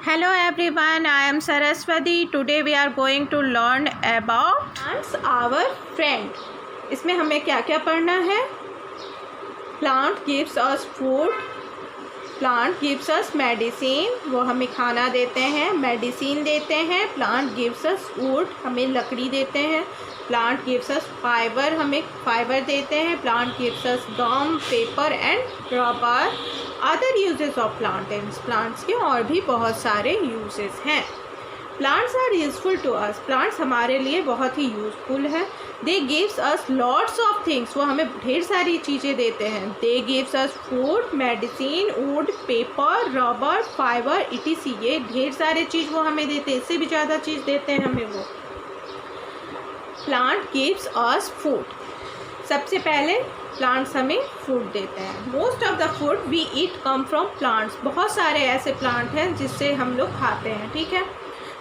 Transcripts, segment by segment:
Hello everyone, I am Saraswati. Today we are going to learn about plants our friend. इसमें हमें क्या क्या पढ़ना है? Plant gives us food, plant gives us medicine, वो हमें खाना देते हैं, मेडिसिन देते हैं. Plant gives us wood, हमें लकड़ी देते हैं. Plant gives us fiber, हमें फाइबर देते हैं. Plant gives us gum, paper and rubber. Other uses of plants, plants के और भी बहुत सारे यूजेस हैं. Plants are useful to us, plants हमारे लिए बहुत ही यूजफुल है. They gives us lots of things, वो हमें ढेर सारी चीज़ें देते हैं. They gives us food, medicine, wood, paper, rubber, fibre, etc. ये ढेर सारे चीज़ वो हमें देते हैं, इससे भी ज़्यादा चीज़ देते हैं हमें वो. प्लांट गिव्स अस फूड, सबसे पहले प्लांट्स हमें फूड देते हैं. Most of the food we eat come from plants, बहुत सारे ऐसे प्लांट हैं जिससे हम लोग खाते हैं. ठीक है,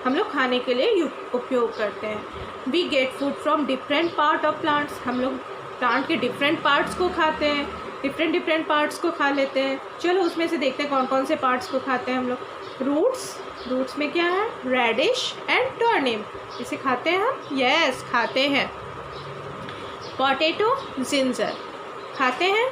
हम लोग खाने के लिए उपयोग करते हैं. We get food from different part of plants, हम लोग प्लांट के डिफरेंट पार्ट्स को खाते हैं, डिफरेंट पार्ट्स को खा लेते हैं. चलो उसमें से देखते हैं कौन कौन से पार्ट्स को खाते हैं हम लोग. रूट्स में क्या है? रेडिश एंड टर्निप, इसे खाते हैं हम. यस, खाते हैं. पोटैटो, जिंजर खाते हैं.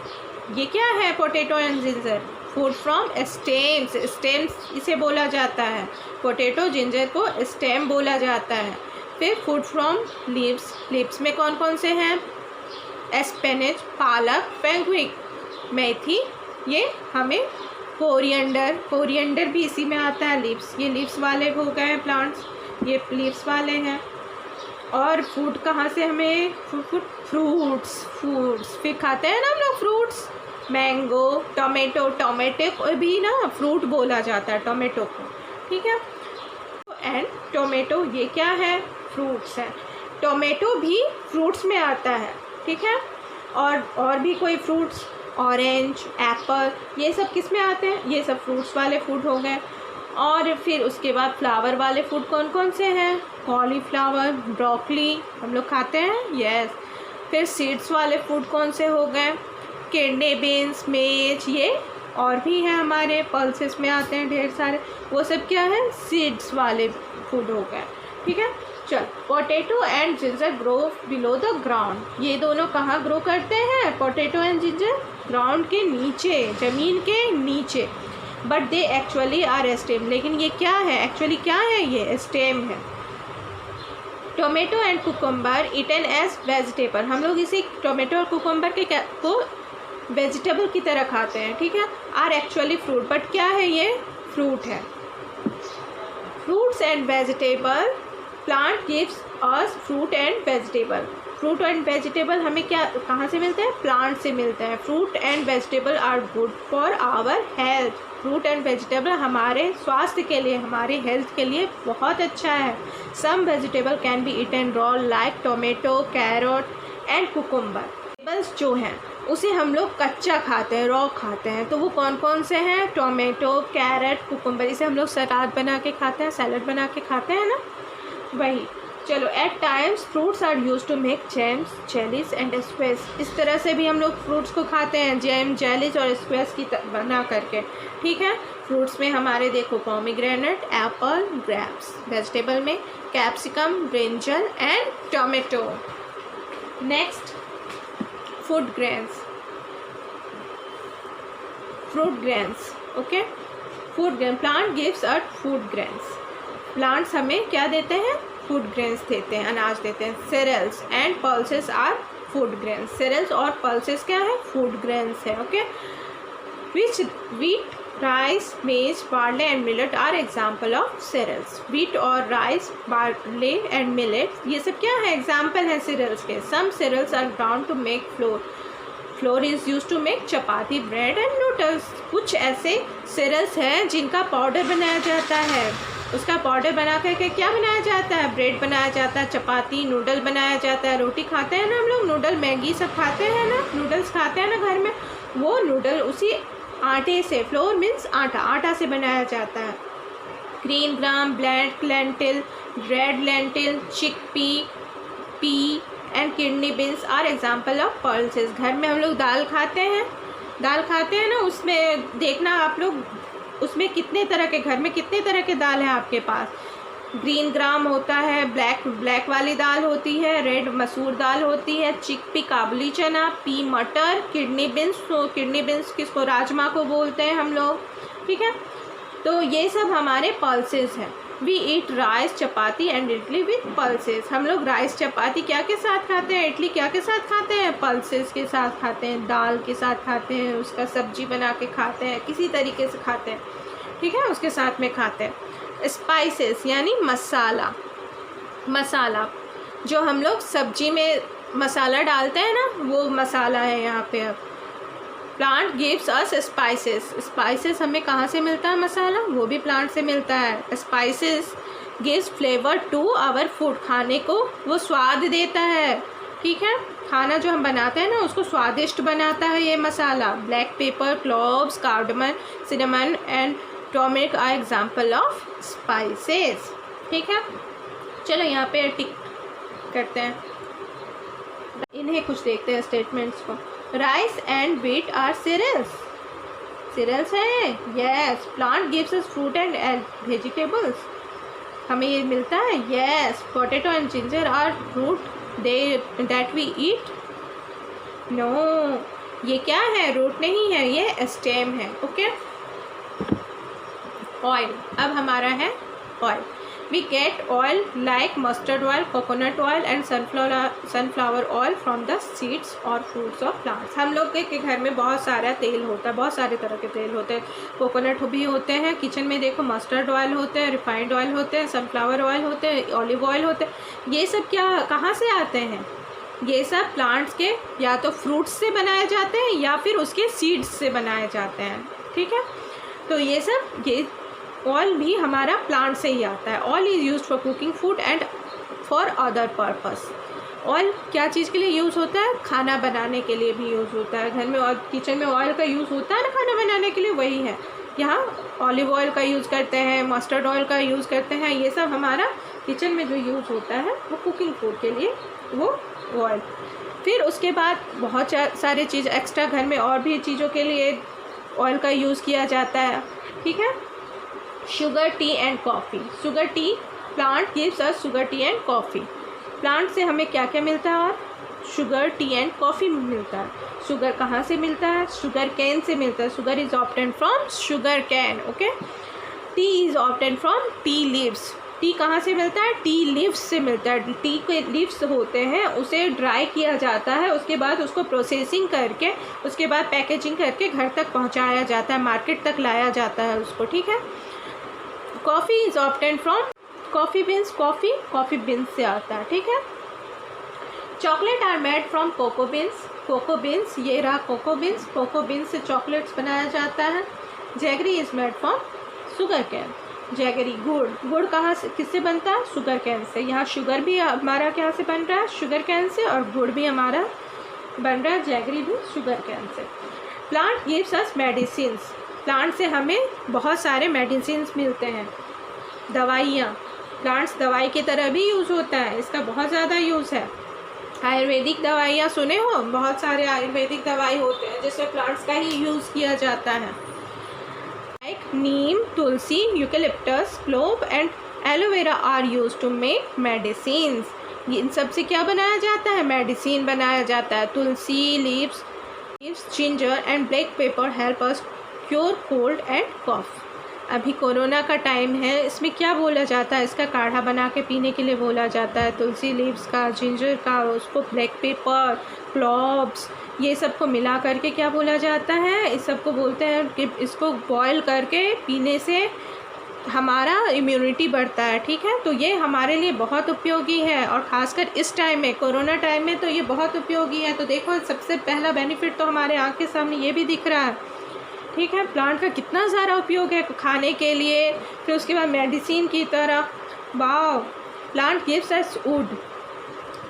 ये क्या है? Potato and ginger. Food from stems, stems इसे बोला जाता है. पोटैटो जिंजर को स्टेम बोला जाता है. फिर फूड फ्रॉम लीव्स, लीव्स में कौन कौन से हैं? स्पिनच, पालक, फैंगविक, मेथी. ये हमें कोरिएंडर भी इसी में आता है. लीव्स, ये लीव्स वाले हो गए हैं प्लांट्स, ये लीव्स वाले हैं. और फूड कहाँ से हमें? फ्रूट्स फिर खाते हैं ना हम लोग फ्रूट्स. मैंगो, टोमेटो को भी ना फ्रूट बोला जाता है, टोमेटो को. ठीक है. एंड टोमेटो, ये क्या है? फ्रूट्स है. टोमेटो भी फ्रूट्स में आता है. ठीक है. और भी कोई फ्रूट्स, ऑरेंज, एप्पल, ये सब किस में आते हैं? ये सब फ्रूट्स वाले फूड हो गए. और फिर उसके बाद फ्लावर वाले फूड कौन कौन से हैं? कॉलीफ्लावर, ब्रोकली हम लोग खाते हैं. यस. फिर सीड्स वाले फूड कौन से हो गए? किडनी बीन्स, मेज, ये और भी हैं हमारे पल्सेस में आते हैं ढेर सारे. वो सब क्या है? सीड्स वाले फूड हो गए. ठीक है. चल, potato and ginger grow below the ground. ये दोनों कहाँ ग्रो करते हैं? पोटैटो एंड जिंजर ग्राउंड के नीचे, ज़मीन के नीचे. But they actually are stem, लेकिन ये क्या है? एक्चुअली क्या है? ये स्टेम है. Tomato and cucumber eaten as vegetable, हम लोग इसे टोमेटो और कुकुम्बर को वेजिटेबल की तरह खाते हैं. ठीक है. आर एक्चुअली फ्रूट, बट क्या है? ये फ्रूट है. Fruits and vegetable, plant gives us fruit and vegetable. Fruit and vegetable हमें क्या, कहाँ से मिलते हैं? प्लांट से मिलते हैं. Fruit and vegetable are good for our health. Fruit and vegetable हमारे स्वास्थ्य के लिए, हमारे हेल्थ के लिए बहुत अच्छा है. Some vegetable can be eaten raw like tomato, carrot and cucumber. Vegetables जो हैं उसे हम लोग कच्चा खाते हैं, रॉ खाते हैं. तो वो कौन कौन से हैं? Tomato, carrot, cucumber. इसे हम लोग सलाद बना के खाते हैं, सैलड बना के खाते हैं ना, वही. चलो, at times fruits are use to make jams, jellies and squash. इस तरह से भी हम लोग फ्रूट्स को खाते हैं, जैम, जेलीज और स्क्वेस की बना करके. ठीक है. फ्रूट्स में हमारे देखो पोमीग्रेनेट, एप्पल, ग्रेप्स. वेजिटेबल में capsicum, brinjal and tomato. Next, food grains, fruit grains. Okay. Food grain, plant gives us food grains. Plants हमें क्या देते हैं? फूड ग्रेन्स देते हैं, अनाज देते हैं. Cereals and pulses are food grains. Cereals और पल्सेस क्या है? फूड ग्रेन्स है. Okay. Which wheat, rice, maize, barley and millet are example of cereals. Wheat और राइस, बार्ले एंड मिलेट, ये सब क्या है? एग्जाम्पल हैं सीरियल्स के. Some cereals are ground to make flour. Flour is use to make chapati, bread and noodles. कुछ ऐसे serials हैं जिनका पाउडर बनाया जाता है. उसका पाउडर बना करके क्या बनाया जाता है? ब्रेड बनाया जाता है, चपाती, नूडल बनाया जाता है. रोटी खाते हैं ना हम लोग, नूडल, मैगी सब खाते हैं ना, नूडल्स खाते हैं ना घर में. वो नूडल उसी आटे से, फ्लोर मीन्स आटा से बनाया जाता है. Green gram, black lentil, red lentil, chickpea, pea and kidney beans are example of pulses. घर में हम लोग दाल खाते हैं ना, उसमें देखना आप लोग उसमें कितने तरह के, घर में कितने तरह के दाल है आपके पास? ग्रीन ग्राम होता है, ब्लैक वाली दाल होती है, रेड मसूर दाल होती है, चिकपी काबुली चना, पी मटर, किडनी बीन्स किसको, राजमा को बोलते हैं हम लोग, ठीक है। तो ये सब हमारे पल्सेस हैं। We eat rice chapati and idli with pulses. हम लोग राइस चपाती क्या के साथ खाते हैं, इडली क्या के साथ खाते हैं? पल्सेस के साथ खाते हैं, दाल के साथ खाते हैं, उसका सब्जी बना के खाते हैं, किसी तरीके से खाते हैं, ठीक है, उसके साथ में खाते हैं। स्पाइसेस यानी मसाला जो हम लोग सब्जी में मसाला डालते हैं ना, वो मसाला है यहाँ पे। अब प्लांट गिव्स अस स्पाइसेस हमें कहाँ से मिलता है मसाला? वो भी प्लांट से मिलता है। Spices gives flavour to our food, खाने को वो स्वाद देता है, ठीक है। खाना जो हम बनाते हैं ना उसको स्वादिष्ट बनाता है ये मसाला। Black pepper, cloves, cardamom, cinnamon and turmeric are example of spices, ठीक है। चलो यहाँ पे टिक करते हैं, इन्हें कुछ देखते हैं स्टेटमेंट्स को। Rice and wheat are cereals हैं, yes. Plant gives us fruit and vegetables, हमें ये मिलता है, yes. Potato and ginger are fruit that we eat, no. ये क्या है? रूट नहीं है, ये स्टेम है, ओके। ऑयल, अब हमारा है oil. We get oil like mustard oil, coconut oil and sunflower oil from the seeds और फ्रूट्स ऑफ प्लांट्स। हम लोग के घर में बहुत सारा तेल होता है, बहुत सारे तरह के तेल होते हैं। कोकोनट भी होते हैं किचन में, देखो मस्टर्ड ऑयल होते हैं, रिफाइंड ऑयल होते हैं, सनफ्लावर ऑयल होते हैं, ऑलिव ऑयल होते हैं। ये सब क्या कहाँ से आते हैं? ये सब प्लांट्स के या तो फ्रूट्स से बनाए जाते हैं या फिर उसके सीड्स से बनाए जाते हैं, ठीक है। तो ये सब, ये ऑयल भी हमारा प्लांट से ही आता है। Oil is used for cooking food and for other purpose. Oil क्या चीज़ के लिए यूज़ होता है? खाना बनाने के लिए भी यूज़ होता है। घर में और किचन में ऑयल का यूज़ होता है ना खाना बनाने के लिए, वही है। यहाँ ऑलिव ऑयल का यूज़ करते हैं, मस्टर्ड ऑयल का यूज़ करते हैं, ये सब हमारा किचन में जो यूज़ होता है वो कुकिंग फूड के लिए, वो ऑयल। फिर उसके बाद बहुत सारे चीज़ एक्स्ट्रा घर में और भी चीज़ों के लिए ऑयल का यूज़ किया जाता है, ठीक है। Sugar, T and coffee. Sugar T, plant gives us sugar, T and coffee. Plant से हमें क्या क्या मिलता है? और शुगर, टी एंड कॉफ़ी मिलता है। शुगर कहाँ से मिलता है? शुगर कैन से मिलता है। Sugar is obtained from sugar can, okay. T is obtained from tea leaves. T कहाँ से मिलता है? टी लीव्स से मिलता है। टी के लीव्स होते हैं, उसे ड्राई किया जाता है, उसके बाद उसको प्रोसेसिंग करके, उसके बाद पैकेजिंग करके घर तक पहुँचाया जाता है, मार्केट तक लाया जाता है उसको, ठीक है। Coffee is obtained from coffee beans. Coffee beans से आता है, ठीक है। Chocolate are made from cocoa beans, ये रहा कोको बीन्स से चॉकलेट्स बनाया जाता है। Jaggery is made from sugar cane. Jaggery, गुड़ कहाँ से, किससे बनता है? Sugar can say. यहाँ शुगर भी हमारा क्या से बन रहा है? Sugar can say. और गुड़ भी हमारा बन रहा है, जैगरी भी sugar can say. Plant gives us medicines. Plant से हमें बहुत सारे मेडिसिन्स मिलते हैं, दवाइयाँ। प्लांट्स दवाई की तरह भी यूज़ होता है, इसका बहुत ज़्यादा यूज़ है। आयुर्वेदिक दवाइयाँ सुने हो? बहुत सारे आयुर्वेदिक दवाई होते हैं जिसमें प्लांट्स का ही यूज़ किया जाता है, like neem, tulsi, eucalyptus, clove and aloe vera are use to make medicines. इन सब से क्या बनाया जाता है? मेडिसिन बनाया जाता है। Tulsi leaves, ginger and black pepper help us cure cold and cough. अभी कोरोना का टाइम है, इसमें क्या बोला जाता है? इसका काढ़ा बना के पीने के लिए बोला जाता है। तुलसी लीव्स का, जिंजर का, उसको ब्लैक पेपर, क्लोव्स, ये सब को मिला करके क्या बोला जाता है? इस सब को बोलते हैं कि इसको बॉयल करके पीने से हमारा इम्यूनिटी बढ़ता है, ठीक है। तो ये हमारे लिए बहुत उपयोगी है, और ख़ासकर इस टाइम में, कोरोना टाइम में तो ये बहुत उपयोगी है। तो देखो, सबसे पहला बेनिफिट तो हमारे आँख के सामने ये भी दिख रहा है, ठीक है। प्लांट का कितना सारा उपयोग है खाने के लिए, फिर उसके बाद मेडिसिन की तरह। Wow. Plant gives us would.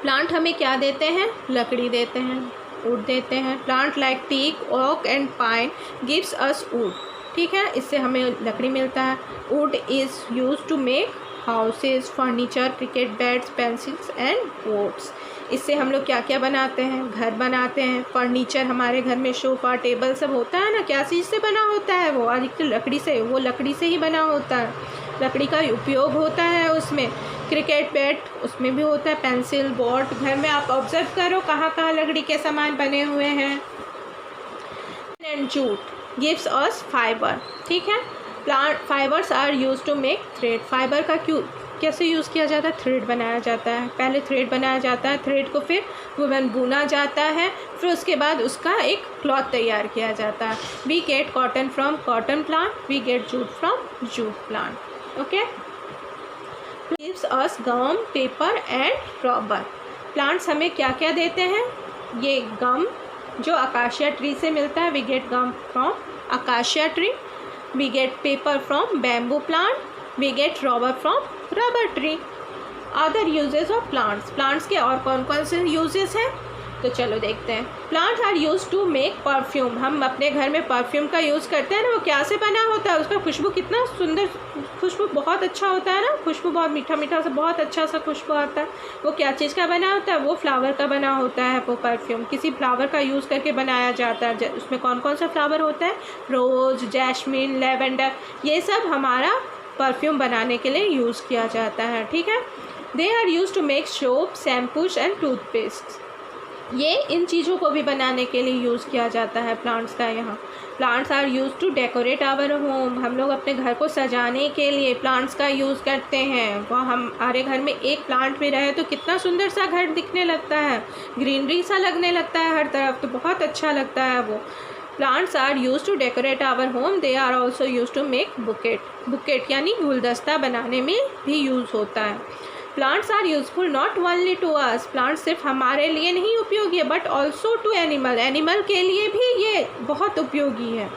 Plant हमें क्या देते हैं? लकड़ी देते हैं, वुड देते हैं। Plant like teak, oak and pine gives us wood, ठीक है, इससे हमें लकड़ी मिलता है। Wood is use to make houses, furniture, cricket bats, pencils and boats. इससे हम लोग क्या क्या बनाते हैं, घर बनाते हैं, फर्नीचर हमारे घर में सोफ़ा टेबल सब होता है ना, क्या चीज़ से बना होता है वो, अधिकतर लकड़ी से, वो लकड़ी से ही बना होता है, लकड़ी का उपयोग होता है उसमें। क्रिकेट बैट उसमें भी होता है, पेंसिल बोर्ड, घर में आप ऑब्जर्व करो कहाँ कहाँ लकड़ी के सामान बने हुए हैं। And jute gives us fibre, ठीक है। Plant fibres are use to make thread, fibre का कैसे यूज़ किया जाता है, थ्रेड बनाया जाता है, पहले थ्रेड बनाया जाता है, थ्रेड को फिर वुवन बुना जाता है, फिर उसके बाद उसका एक क्लॉथ तैयार किया जाता है। We get cotton from cotton plant, we get jute from jute plant, okay. Gives us gum paper and rubber, plants हमें क्या क्या देते हैं, ये गम जो अकाशिया ट्री से मिलता है, we get gum from acacia tree, we get paper from bamboo plant, we get rubber from rubber tree. Other uses of plants, plants के और कौन कौन से यूजेस हैं, तो चलो देखते हैं। Plants are use to make perfume, हम अपने घर में परफ्यूम का यूज़ करते हैं ना, वो क्या से बना होता है, उसका खुशबू कितना सुंदर, खुशबू बहुत अच्छा होता है ना, खुशबू बहुत मीठा मीठा सा, बहुत अच्छा सा खुशबू आता है। वो क्या चीज़ का बना होता है, वो फ्लावर का बना होता है, वो परफ्यूम किसी फ्लावर का यूज़ करके बनाया जाता है। उसमें कौन कौन सा फ्लावर होता है, रोज़, जैस्मिन, लेवेंडर, ये सब हमारा परफ्यूम बनाने के लिए यूज़ किया जाता है, ठीक है। They are use to make soap, shampoos and toothpaste, ये इन चीज़ों को भी बनाने के लिए यूज़ किया जाता है प्लांट्स का यहाँ। Plants are use to decorate our home, हम लोग अपने घर को सजाने के लिए प्लांट्स का यूज़ करते हैं। वह हमारे घर में एक प्लांट भी रहे तो कितना सुंदर सा घर दिखने लगता है, ग्रीनरी सा लगने लगता है हर तरफ, तो बहुत अच्छा लगता है वो। Plants are use to decorate our home, they are also use to make bouquet, bouquet यानी गुलदस्ता बनाने में भी यूज़ होता है। Plants are useful not only to us, plants सिर्फ हमारे लिए नहीं उपयोगी है, but also to animal, animal के लिए भी ये बहुत उपयोगी है।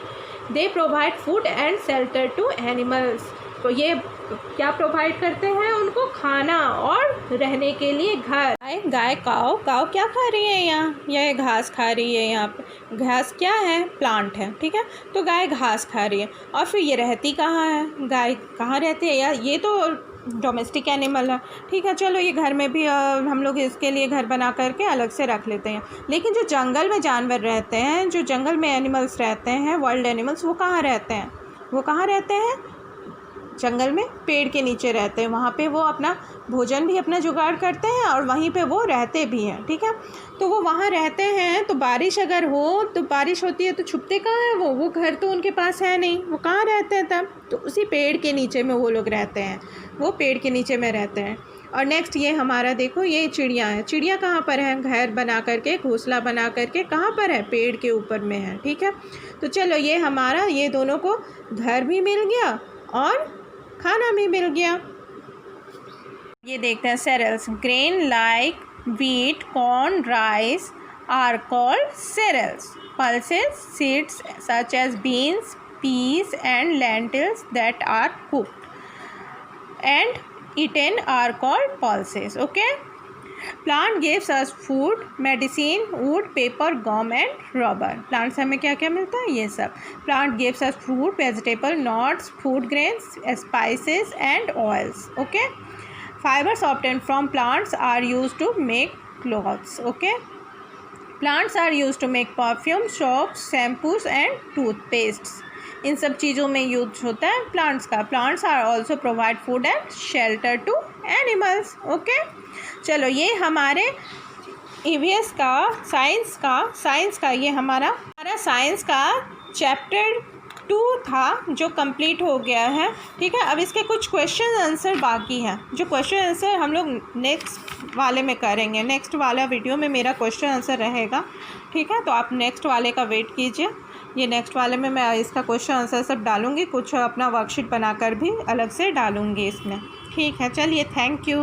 They provide food and shelter to animals, तो ये क्या प्रोवाइड करते हैं उनको, खाना और रहने के लिए घर। गाय काव क्या खा रही है यहाँ, यह घास खा रही है, यहाँ पे घास क्या है, प्लांट है, ठीक है। तो गाय घास खा रही है, और फिर ये रहती कहाँ है, गाय कहाँ रहती है यार, ये तो डोमेस्टिक एनिमल है, ठीक है। चलो ये घर में भी हम लोग इसके लिए घर बना करके अलग से रख लेते हैं, लेकिन जो जंगल में जानवर रहते हैं, जो जंगल में एनिमल्स रहते हैं, वाइल्ड एनिमल्स, वो कहाँ रहते हैं, वो कहाँ रहते हैं, जंगल में पेड़ के नीचे रहते हैं, वहाँ पे वो अपना भोजन भी अपना जुगाड़ करते हैं और वहीं पे वो रहते भी हैं, ठीक है। तो वो वहाँ रहते हैं, तो बारिश अगर हो, तो बारिश होती है तो छुपते कहाँ हैं वो घर तो उनके पास है नहीं, वो कहाँ रहते हैं तब, तो उसी पेड़ के नीचे में वो लोग रहते हैं, वो पेड़ के नीचे में रहते हैं। और नेक्स्ट ये हमारा देखो, ये चिड़िया है, चिड़िया कहाँ पर है, घर बना करके, घोंसला बना करके, कहाँ पर है, पेड़ के ऊपर में है, ठीक है। तो चलो ये हमारा, ये दोनों को घर भी मिल गया और खाना भी मिल गया। ये देखते हैं cereals, grain like wheat, corn, rice are called cereals. Pulses, seeds such as beans, peas and lentils that are cooked and eaten are called pulses. Okay. Plant gives us food, medicine, wood, paper, gum and rubber. Plants हमें क्या क्या मिलता है, ये सब। Plant gives us fruit, vegetable, nuts, food grains, spices and oils. Okay. Fibers obtained from plants are used to make clothes. Okay. Plants are used to make perfume, soaps, shampoos and toothpastes. इन सब चीज़ों में use होता है plants का। Plants are also provide food and shelter to animals. Okay, चलो ये हमारे EVS का साइंस का ये हमारा साइंस का चैप्टर 2 था जो कंप्लीट हो गया है। ठीक है, अब इसके कुछ क्वेश्चन आंसर बाकी हैं, जो क्वेश्चन आंसर हम लोग नेक्स्ट वाले में करेंगे। नेक्स्ट वाला वीडियो में मेरा क्वेश्चन आंसर रहेगा। ठीक है, तो आप नेक्स्ट वाले का वेट कीजिए। ये नेक्स्ट वाले में मैं इसका क्वेश्चन आंसर सब डालूँगी, कुछ अपना वर्कशीट बनाकर भी अलग से डालूँगी इसमें। ठीक है, चलिए, थैंक यू।